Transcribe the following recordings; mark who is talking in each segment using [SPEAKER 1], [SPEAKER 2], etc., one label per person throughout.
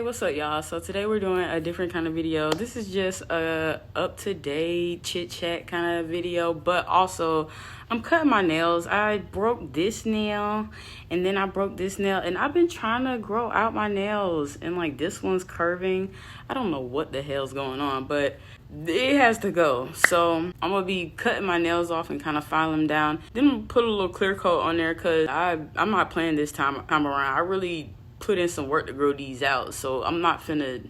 [SPEAKER 1] What's up, y'all? So today we're doing a different kind of video. This is just a up-to-date chit-chat kind of video, but also I'm cutting my nails. I broke this nail and then I broke this nail, and I've been trying to grow out my nails, and like this one's curving. I don't know what the hell's going on, but it has to go. So I'm gonna be cutting my nails off and kind of file them down. Then I'm gonna put a little clear coat on there because I'm not playing this time around. I really put in some work to grow these out, so I'm not finna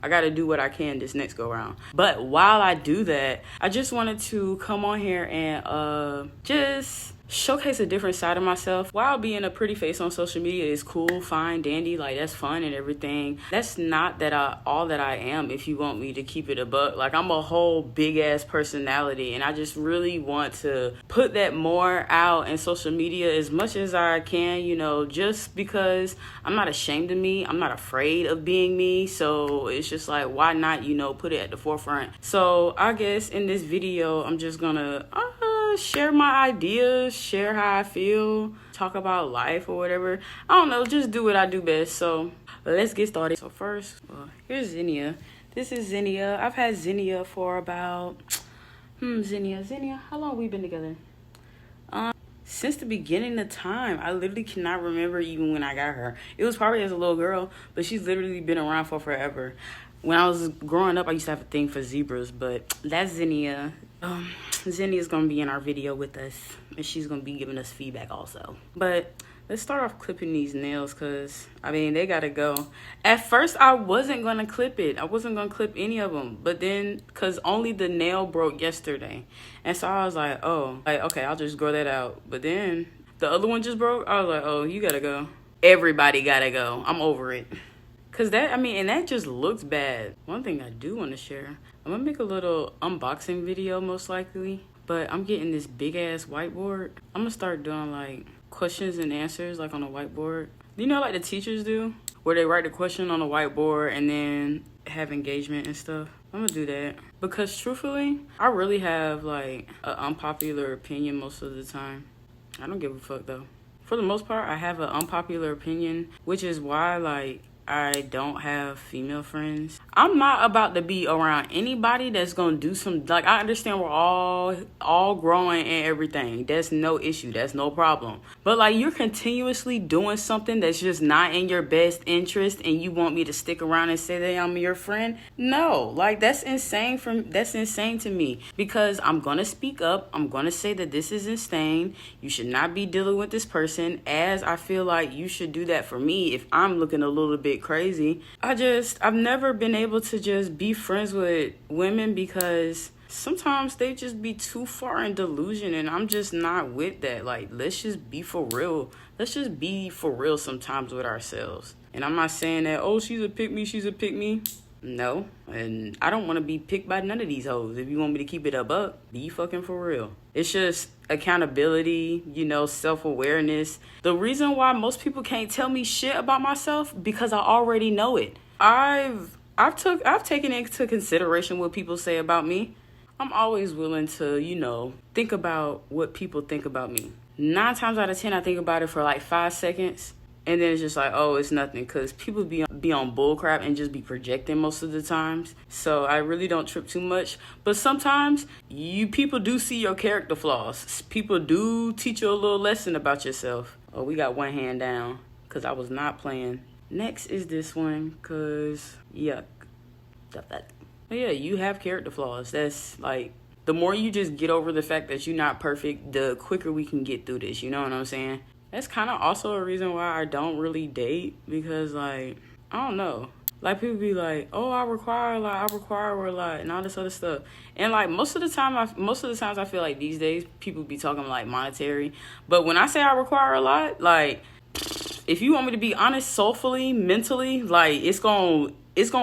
[SPEAKER 1] I gotta do what I can this next go round. But while I do that, I just wanted to come on here and just showcase a different side of myself. While being a pretty face on social media is cool, fine, dandy, like that's fun and everything, that's not all that I am. If you want me to keep it a buck, like I'm a whole big ass personality, and I just really want to put that more out in social media as much as I can, you know, just because I'm not ashamed of me, I'm not afraid of being me. So it's just like, why not, you know, put it at the forefront. So I guess in this video I'm just gonna share my ideas, share how I feel, talk about life or whatever. I don't know, just do what I do best. So let's get started. So first, here's Zinnia. This is Zinnia. I've had Zinnia for about Zinnia, how long we been together? Since the beginning of time. I literally cannot remember even when I got her. It was probably as a little girl, but she's literally been around for forever. When I was growing up, I used to have a thing for zebras, but that's Zinnia. Zinnia's gonna be in our video with us, and she's gonna be giving us feedback also. But let's start off clipping these nails, because I mean, they gotta go. At first I wasn't gonna clip it. I wasn't gonna clip any of them, but then because only the nail broke yesterday, and so I was like, oh, like, okay, I'll just grow that out. But then the other one just broke. I was like, oh, you gotta go. Everybody gotta go. I'm over it. Cause that, I mean, and that just looks bad. One thing I do want to share, I'm gonna make a little unboxing video most likely, but I'm getting this big ass whiteboard. I'm gonna start doing like questions and answers like on a whiteboard. You know, like the teachers do, where they write the question on a whiteboard and then have engagement and stuff. I'm gonna do that because truthfully, I really have like an unpopular opinion most of the time. I don't give a fuck though. For the most part, I have an unpopular opinion, which is why like I don't have female friends. I'm not about to be around anybody that's gonna do some, like, I understand we're all growing and everything. That's no issue. That's no problem. But like, you're continuously doing something that's just not in your best interest, and you want me to stick around and say that I'm your friend? No, like that's insane to me, because I'm gonna speak up. I'm gonna say that this is insane. You should not be dealing with this person, as I feel like you should do that for me if I'm looking a little bit crazy. I've never been able to just be friends with women because sometimes they just be too far in delusion, and I'm just not with that. Like, let's just be for real. Let's just be for real sometimes with ourselves. And I'm not saying that, oh, she's a pick me. No, and I don't want to be picked by none of these hoes. If you want me to keep it a buck, be fucking for real. It's just accountability, you know, self-awareness. The reason why most people can't tell me shit about myself, because I already know it. I've taken into consideration what people say about me. I'm always willing to, you know, think about what people think about me. 9 times out of 10, I think about it for like 5 seconds. And then it's just like, oh, it's nothing, because people be on bullcrap and just be projecting most of the times. So I really don't trip too much. But sometimes people do see your character flaws. People do teach you a little lesson about yourself. Oh, we got one hand down, because I was not playing. Next is this one, because yuck. But yeah, you have character flaws. That's like, the more you just get over the fact that you're not perfect, the quicker we can get through this. You know what I'm saying? That's kind of also a reason why I don't really date, because like, I don't know. Like, people be like, oh, I require a lot, and all this other stuff. And like, most of the times I feel like these days people be talking like monetary. But when I say I require a lot, like, if you want me to be honest, soulfully, mentally, like, it's gonna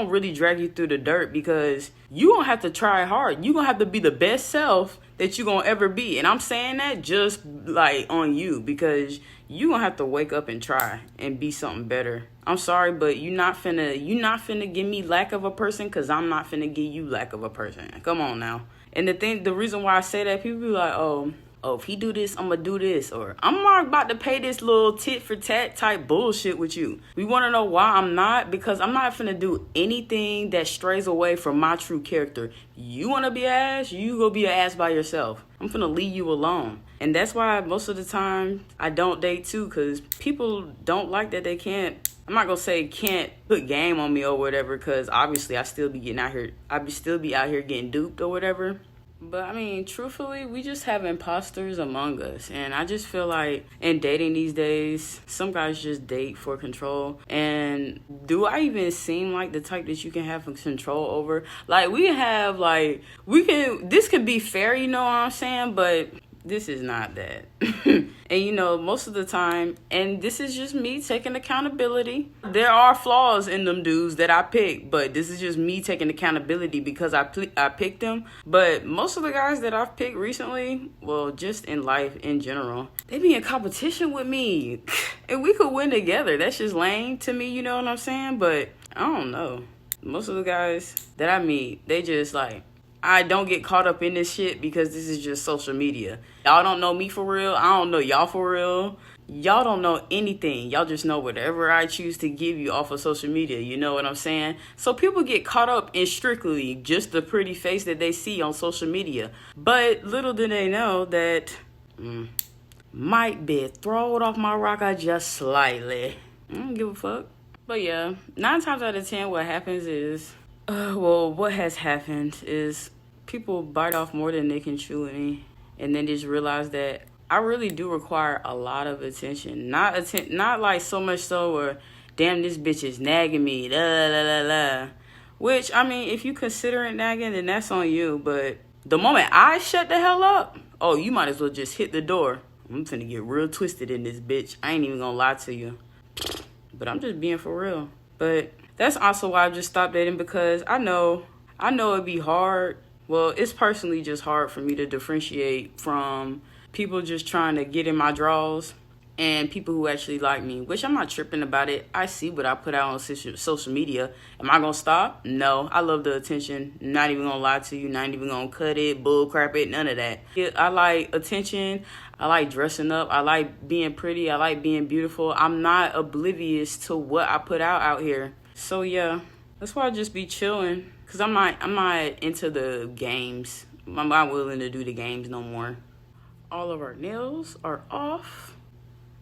[SPEAKER 1] really drag you through the dirt, because you gonna have to try hard. You gonna have to be the best self that you gonna ever be. And I'm saying that just like on you, because you gonna have to wake up and try and be something better. I'm sorry, but you not finna give me lack of a person, because I'm not finna give you lack of a person. Come on now. And the reason why I say that, people be like, oh, oh, if he do this, I'm gonna do this, or I'm not about to pay this little tit for tat type bullshit with you. We want to know why I'm not? Because I'm not finna do anything that strays away from my true character. You want to be an ass? You go be an ass by yourself. I'm finna leave you alone. And that's why most of the time I don't date too, because people don't like that they can't, I'm not gonna say can't put game on me or whatever, because obviously I still be getting out here, still be out here getting duped or whatever. But I mean, truthfully, we just have imposters among us. And I just feel like in dating these days, some guys just date for control. And do I even seem like the type that you can have control over? Like, this could be fair, you know what I'm saying? But this is not that. And you know, most of the time, and this is just me taking accountability. There are flaws in them dudes that I pick, but this is just me taking accountability because I picked them. But most of the guys that I've picked recently, well, just in life in general, they be in competition with me. And we could win together. That's just lame to me, you know what I'm saying? But I don't know. Most of the guys that I meet, they just like, I don't get caught up in this shit because this is just social media. Y'all don't know me for real. I don't know y'all for real. Y'all don't know anything. Y'all just know whatever I choose to give you off of social media. You know what I'm saying? So people get caught up in strictly just the pretty face that they see on social media. But little do they know that might be thrown off my rocker just slightly. I don't give a fuck. But yeah, 9 times out of 10 what happens is, what has happened is people bite off more than they can chew with me, and then just realize that I really do require a lot of attention. Not like so much so where, damn, this bitch is nagging me, la la la la. Which, I mean, if you consider it nagging, then that's on you. But the moment I shut the hell up, oh, you might as well just hit the door. I'm finna get real twisted in this bitch. I ain't even gonna lie to you. But I'm just being for real. But that's also why I just stopped dating, because I know it'd be hard. Well, it's personally just hard for me to differentiate from people just trying to get in my draws and people who actually like me, which I'm not tripping about it. I see what I put out on social media. Am I going to stop? No. I love the attention. Not even going to lie to you. Not even going to cut it, bull crap it, none of that. I like attention. I like dressing up. I like being pretty. I like being beautiful. I'm not oblivious to what I put out here. So yeah, that's why I just be chilling. Cause I'm not into the games. I'm not willing to do the games no more. All of our nails are off.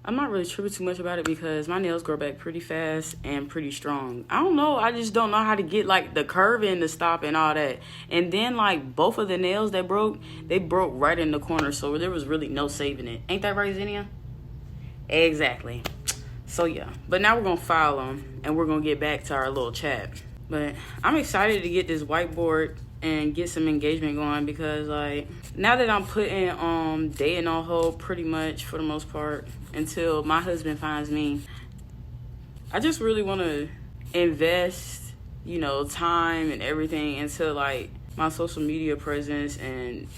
[SPEAKER 1] I'm not really tripping too much about it because my nails grow back pretty fast and pretty strong. I don't know. I just don't know how to get like the curve in to stop and all that. And then like both of the nails that broke, they broke right in the corner. So there was really no saving it. Ain't that right, Xenia? Exactly. So yeah. But now we're going to file them and we're going to get back to our little chat. But I'm excited to get this whiteboard and get some engagement going because, like, now that I'm putting dating on hold pretty much for the most part until my husband finds me, I just really want to invest, you know, time and everything into, like, my social media presence and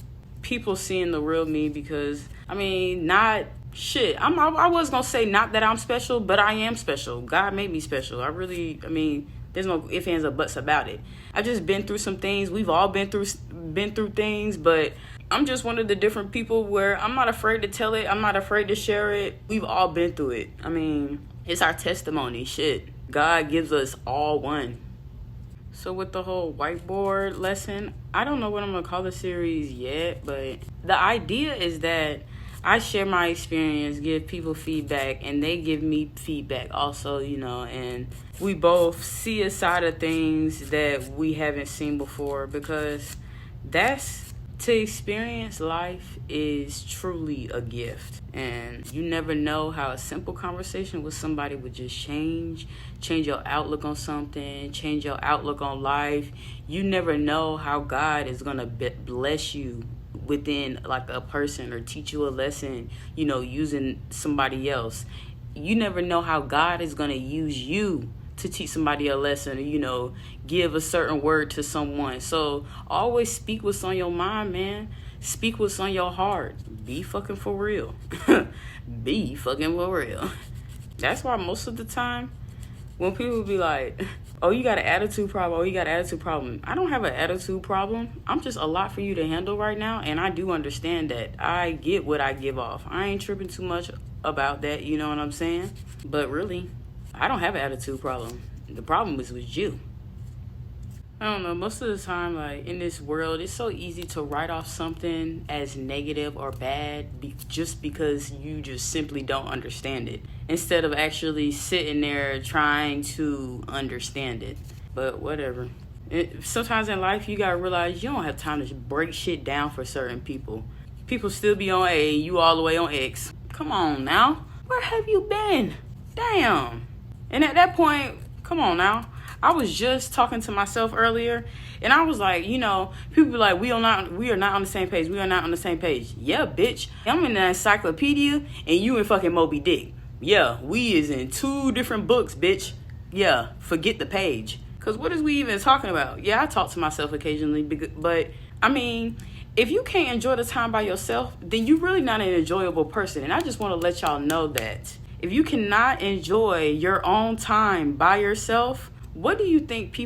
[SPEAKER 1] people seeing the real me because, I mean, not shit. I was going to say not that I'm special, but I am special. God made me special. There's no ifs, ands, or buts about it. I've just been through some things. We've all been through things, but I'm just one of the different people where I'm not afraid to tell it. I'm not afraid to share it. We've all been through it. I mean, it's our testimony. Shit. God gives us all one. So with the whole whiteboard lesson, I don't know what I'm going to call the series yet, but the idea is that I share my experience, give people feedback, and they give me feedback also, you know, and we both see a side of things that we haven't seen before because to experience life is truly a gift. And you never know how a simple conversation with somebody would just change your outlook on something, change your outlook on life. You never know how God is going to bless you within like a person or teach you a lesson, you know, using somebody else. You never know how God is going to use you to teach somebody a lesson or, you know, give a certain word to someone. So always speak what's on your mind, man. Speak what's on your heart. Be fucking for real. Be fucking for real. That's why most of the time when people be like, Oh, you got an attitude problem. Oh, you got an attitude problem. I don't have an attitude problem. I'm just a lot for you to handle right now. And I do understand that. I get what I give off. I ain't tripping too much about that. You know what I'm saying? But really, I don't have an attitude problem. The problem is with you. I don't know, most of the time, like, in this world, it's so easy to write off something as negative or bad just because you just simply don't understand it, instead of actually sitting there trying to understand it. But whatever. Sometimes in life, you gotta realize you don't have time to break shit down for certain people. People still be on A, you all the way on X. Come on now. Where have you been? Damn. And at that point, come on now. I was just talking to myself earlier, and I was like, you know, people be like, we are not on the same page. We are not on the same page. Yeah, bitch. I'm in the encyclopedia, and you in fucking Moby Dick. Yeah, we is in 2 different books, bitch. Yeah, forget the page. Because what is we even talking about? Yeah, I talk to myself occasionally, but, I mean, if you can't enjoy the time by yourself, then you're really not an enjoyable person. And I just want to let y'all know that. If you cannot enjoy your own time by yourself, what do you think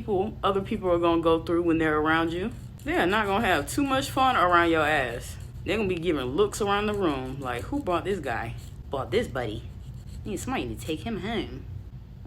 [SPEAKER 1] other people are going to go through when they're around you? They're not going to have too much fun around your ass. They're going to be giving looks around the room like, who brought this guy? Brought this buddy. Somebody need to take him home.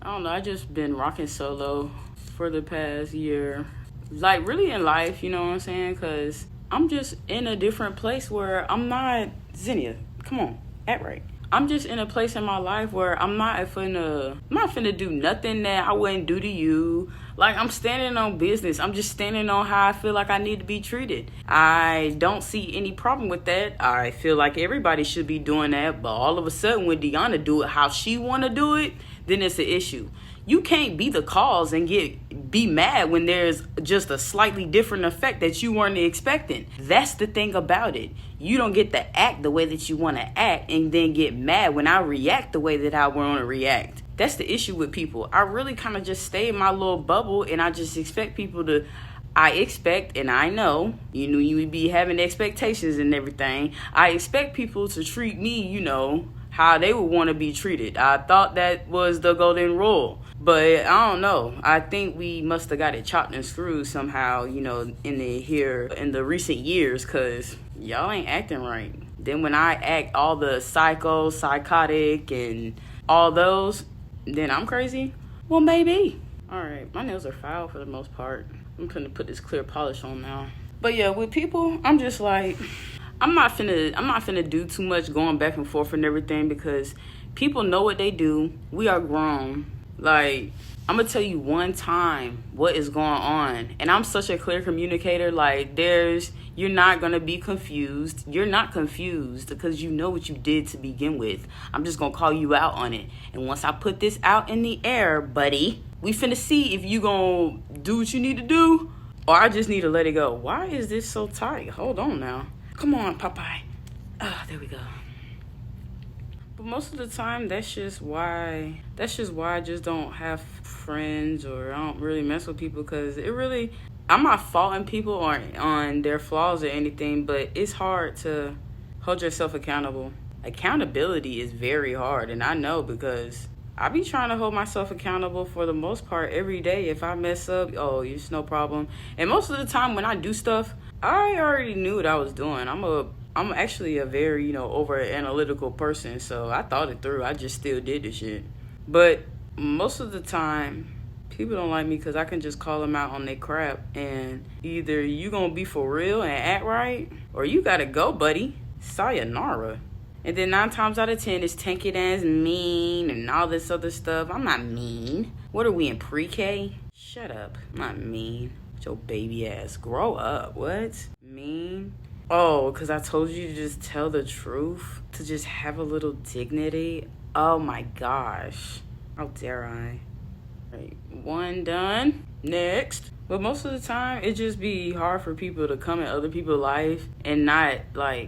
[SPEAKER 1] I don't know, I just been rocking solo for the past year. Like, really in life, you know what I'm saying? Because I'm just in a different place where I'm not... Xenia, come on, act right. I'm just in a place in my life where I'm not finna do nothing that I wouldn't do to you. Like, I'm standing on business. I'm just standing on how I feel like I need to be treated. I don't see any problem with that. I feel like everybody should be doing that. But all of a sudden, when Deanna do it how she want to do it, then it's an issue. You can't be the cause and be mad when there's just a slightly different effect that you weren't expecting. That's the thing about it. You don't get to act the way that you want to act and then get mad when I react the way that I want to react. That's the issue with people. I really kind of just stay in my little bubble, and I just expect people to... I expect, and I know, you would be having expectations and everything. I expect people to treat me, how they would want to be treated. I thought that was the golden rule. But I don't know. I think we must have got it chopped and screwed somehow, in the recent years, because y'all ain't acting right. Then when I act all the psychotic, and all those, then I'm crazy? Well, maybe. All right, my nails are foul for the most part. I'm gonna put this clear polish on now. But yeah, with people, I'm just like, I'm not finna do too much going back and forth and everything, because people know what they do. We are grown. Like, I'm gonna tell you one time what is going on, and I'm such a clear communicator. Like, you're not gonna be confused. You're not confused because you know what you did to begin with. I'm just gonna call you out on it, and once I put this out in the air, buddy, we finna see if you gonna do what you need to do, or I just need to let it go. Why is this so tight? Hold on now. Come on, Popeye. There we go. But most of the time, that's just why I just don't have friends, or I don't really mess with people, because I'm not faulting people or on their flaws or anything, but it's hard to hold yourself accountable. Accountability is very hard, and I know, because I be trying to hold myself accountable for the most part every day. If I mess up, it's no problem. And most of the time when I do stuff, I already knew what I was doing. I'm actually a very, over analytical person, so I thought it through. I just still did the shit. But most of the time, people don't like me because I can just call them out on their crap, and either you gonna be for real and act right, or you gotta go, buddy. Sayonara. And then 9 times out of 10, it's taken as mean and all this other stuff. I'm not mean. What are we, in pre-K? Shut up. I'm not mean. With your baby ass. Grow up. What? Mean? Oh, because I told you to just tell the truth? To just have a little dignity? Oh my gosh. How dare I? Right, 1 done. Next. But most of the time, it just be hard for people to come in other people's life and not,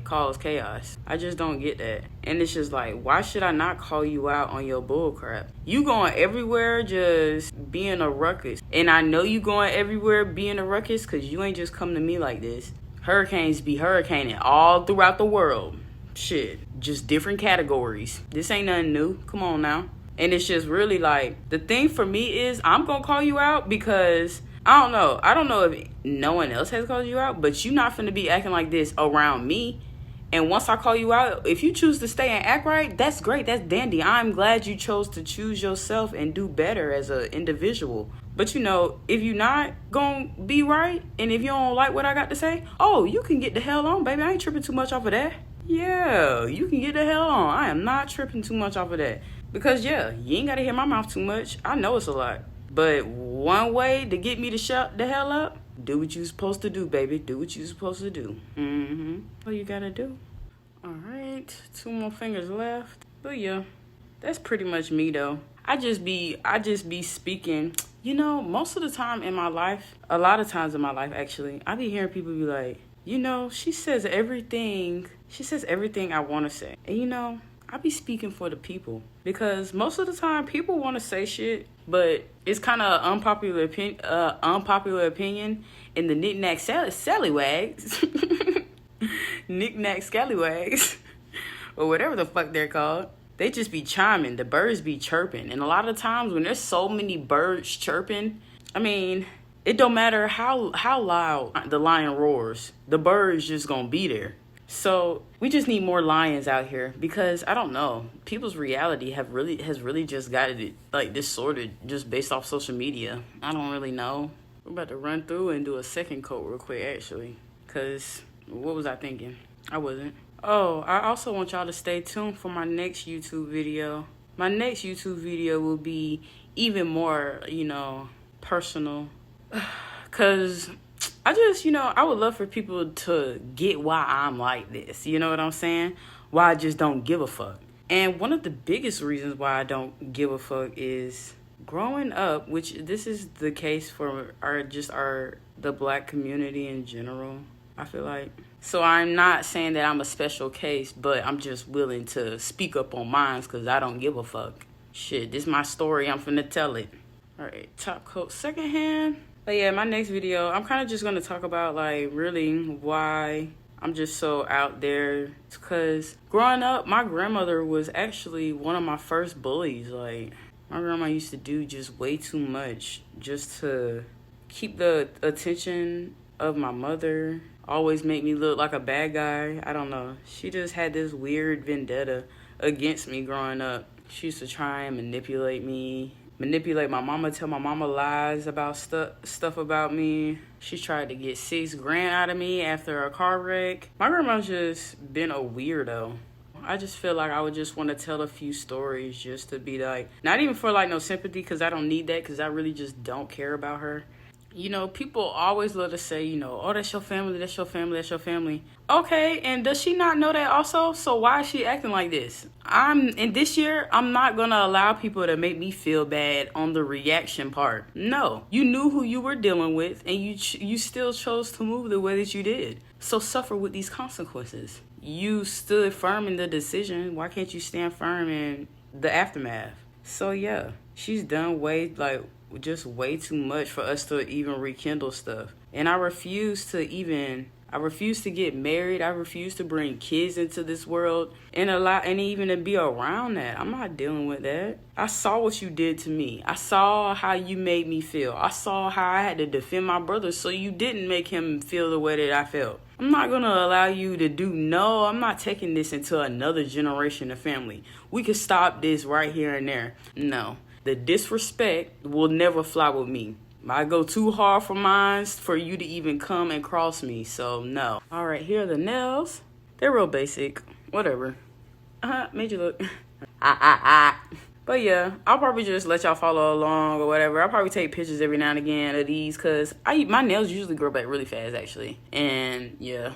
[SPEAKER 1] cause chaos. I just don't get that. And it's just like, why should I not call you out on your bull crap? You going everywhere just being a ruckus. And I know you going everywhere being a ruckus because you ain't just come to me like this. Hurricanes be hurricaning all throughout the world. Shit, just different categories. This ain't nothing new. Come on now. And it's just really like, the thing for me is I'm gonna call you out because I don't know if no one else has called you out, but you're not finna be acting like this around me. And once I call you out, if you choose to stay and act right, that's great. That's dandy. I'm glad you chose to choose yourself and do better as an individual. But if you're not gonna be right, and if you don't like what I got to say, oh, you can get the hell on, baby. I ain't tripping too much off of that. Yeah, you can get the hell on. I am not tripping too much off of that. Because, yeah, you ain't got to hear my mouth too much. I know it's a lot. But one way to get me to shut the hell up, do what you supposed to do, baby. Do what you supposed to do. What you got to do. All right. 2 more fingers left. But, yeah, that's pretty much me, though. I just be speaking. Most of the time in my life, a lot of times in my life, actually, I be hearing people be like, she says everything I want to say. And, I be speaking for the people, because most of the time people want to say shit, but it's kind of unpopular opinion in the knick-knack scallywags, knick-knack scallywags, or whatever the fuck they're called. They just be chiming. The birds be chirping, and a lot of times when there's so many birds chirping, I mean, it don't matter how loud the lion roars, the bird's just gonna be there. So we just need more lions out here, because I don't know, people's reality has really just got it like distorted just based off social media. I don't really know. We're about to run through and do a second coat real quick, actually, because what was I thinking? I wasn't. Oh, I also want y'all to stay tuned for my next YouTube video. My next YouTube video will be even more, personal, because I just, I would love for people to get why I'm like this. You know what I'm saying? Why I just don't give a fuck. And one of the biggest reasons why I don't give a fuck is growing up, which this is the case for the black community in general, I feel like. So I'm not saying that I'm a special case, but I'm just willing to speak up on mine because I don't give a fuck. Shit, this is my story. I'm finna tell it. All right, top coat secondhand. But yeah, my next video, I'm kind of just going to talk about, like, really why I'm just so out there. Because growing up, my grandmother was actually one of my first bullies. Like, my grandma used to do just way too much just to keep the attention of my mother. Always make me look like a bad guy. I don't know. She just had this weird vendetta against me growing up. She used to try and manipulate my mama, tell my mama lies about stuff about me. She tried to get $6 grand out of me after a car wreck. My grandma's just been a weirdo. I just feel like I would just want to tell a few stories just to be like, not even for like no sympathy, because I don't need that, because I really just don't care about her. People always love to say, oh, that's your family, that's your family, that's your family. Okay, and does she not know that also? So why is she acting like this? This year, I'm not going to allow people to make me feel bad on the reaction part. No, you knew who you were dealing with, and you still chose to move the way that you did. So suffer with these consequences. You stood firm in the decision. Why can't you stand firm in the aftermath? So yeah, she's done way too much for us to even rekindle stuff. And I refuse to get married. I refuse to bring kids into this world and even to be around that. I'm not dealing with that. I saw what you did to me. I saw how you made me feel. I saw how I had to defend my brother so you didn't make him feel the way that I felt. I'm not going to allow you to I'm not taking this into another generation of family. We could stop this right here and there. No. The disrespect will never fly with me. I go too hard for mine for you to even come and cross me. So, no. All right, here are the nails. They're real basic. Whatever. Made you look. But, yeah, I'll probably just let y'all follow along or whatever. I'll probably take pictures every now and again of these because my nails usually grow back really fast, actually. And, yeah.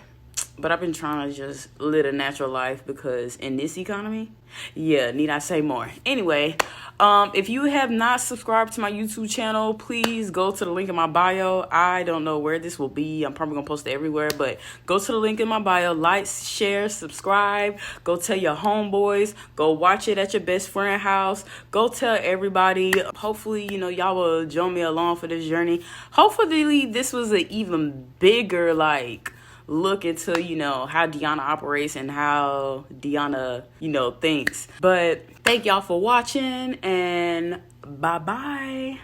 [SPEAKER 1] But I've been trying to just live a natural life because in this economy, yeah, need I say more? Anyway, if you have not subscribed to my YouTube channel, please go to the link in my bio. I don't know where this will be. I'm probably going to post it everywhere, but go to the link in my bio. Like, share, subscribe. Go tell your homeboys. Go watch it at your best friend's house. Go tell everybody. Hopefully, y'all will join me along for this journey. Hopefully, this was an even bigger, look into, you know, how Deanna operates and how Deanna, you know, thinks. But thank y'all for watching, and bye-bye.